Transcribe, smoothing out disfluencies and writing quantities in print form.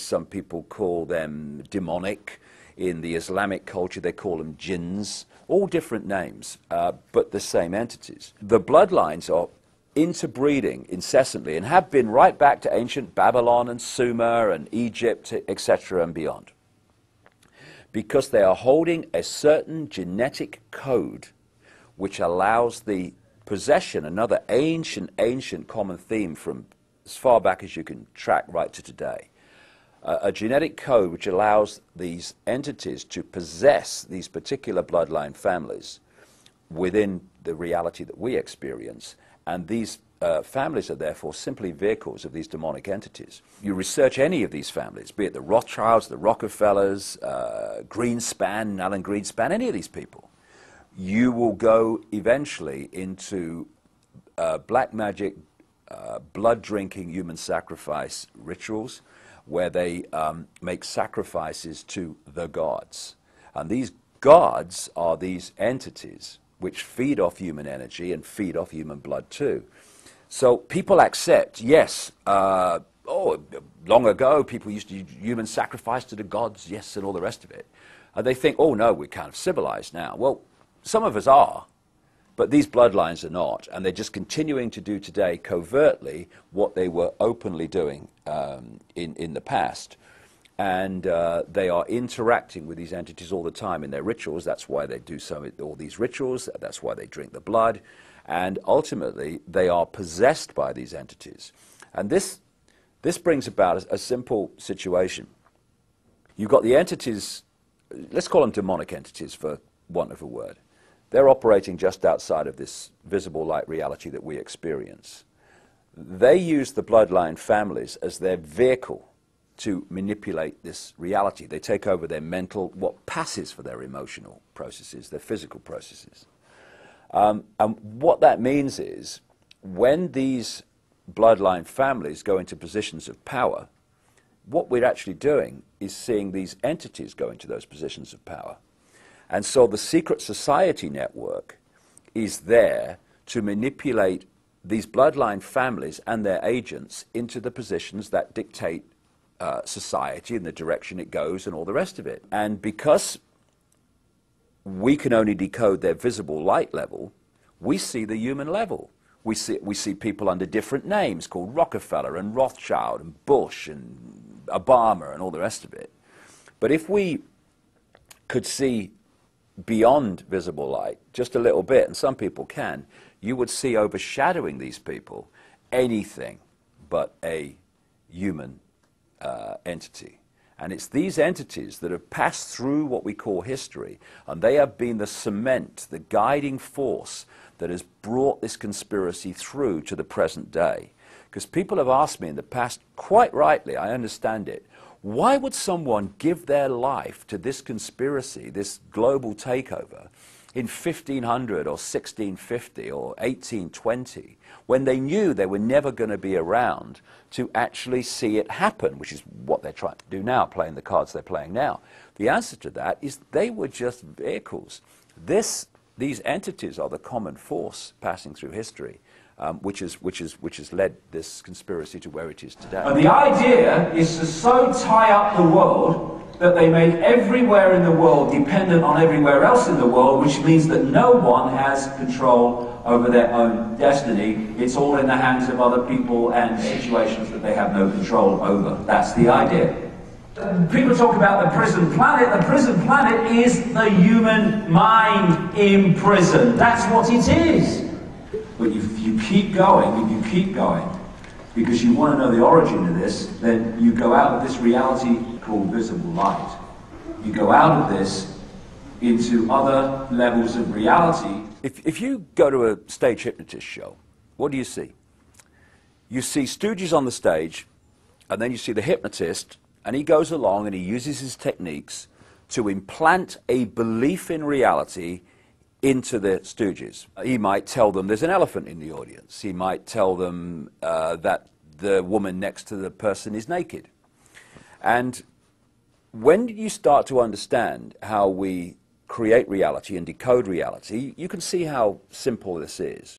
some people call them demonic. In the Islamic culture, they call them jinns. All different names, but the same entities. The bloodlines are interbreeding incessantly and have been right back to ancient Babylon and Sumer and Egypt, etc. and beyond. Because they are holding a certain genetic code which allows the possession, another ancient common theme from as far back as you can track right to today, a genetic code which allows these entities to possess these particular bloodline families within the reality that we experience, and these families are therefore simply vehicles of these demonic entities. You research any of these families, be it the Rothschilds, the Rockefellers, Greenspan, Alan Greenspan, any of these people, you will go eventually into black magic, blood-drinking human sacrifice rituals where they make sacrifices to the gods. And these gods are these entities which feed off human energy and feed off human blood too. So people accept, yes, long ago people used to do human sacrifice to the gods, yes, and all the rest of it. And they think, oh no, we're kind of civilized now. Well, some of us are, but these bloodlines are not, and they're just continuing to do today covertly what they were openly doing in the past. And they are interacting with these entities all the time in their rituals. That's why they do all these rituals. That's why they drink the blood. And ultimately, they are possessed by these entities. And this brings about a simple situation. You've got the entities, let's call them demonic entities for want of a word. They're operating just outside of this visible light reality that we experience. They use the bloodline families as their vehicle to manipulate this reality. They take over their mental, what passes for their emotional processes, their physical processes. And what that means is, when these bloodline families go into positions of power, what we're actually doing is seeing these entities go into those positions of power. And so the secret society network is there to manipulate these bloodline families and their agents into the positions that dictate society and the direction it goes and all the rest of it. And because we can only decode their visible light level, we see the human level. We see people under different names called Rockefeller and Rothschild and Bush and Obama and all the rest of it. But if we could see beyond visible light just a little bit, and some people can, you would see overshadowing these people anything but a human entity. And it's these entities that have passed through what we call history, and they have been the cement, the guiding force that has brought this conspiracy through to the present day. Because people have asked me in the past, quite rightly, I understand it, why would someone give their life to this conspiracy, this global takeover, in 1500 or 1650 or 1820, when they knew they were never going to be around to actually see it happen, which is what they're trying to do now, playing the cards they're playing now? The answer to that is they were just vehicles. These entities are the common force passing through history, which has led this conspiracy to where it is today. And the idea is to so tie up the world that they make everywhere in the world dependent on everywhere else in the world, which means that no one has control over their own destiny. It's all in the hands of other people and situations that they have no control over. That's the idea. People talk about the prison planet. The prison planet is the human mind in prison. That's what it is. But if you keep going, because you want to know the origin of this, then you go out of this reality called visible light. You go out of this into other levels of reality. If you go to a stage hypnotist show, what do you see? You see stooges on the stage, and then you see the hypnotist, and he goes along and he uses his techniques to implant a belief in reality into the stooges. He might tell them there's an elephant in the audience. He might tell them that the woman next to the person is naked. And when you start to understand how we create reality and decode reality, you can see how simple this is.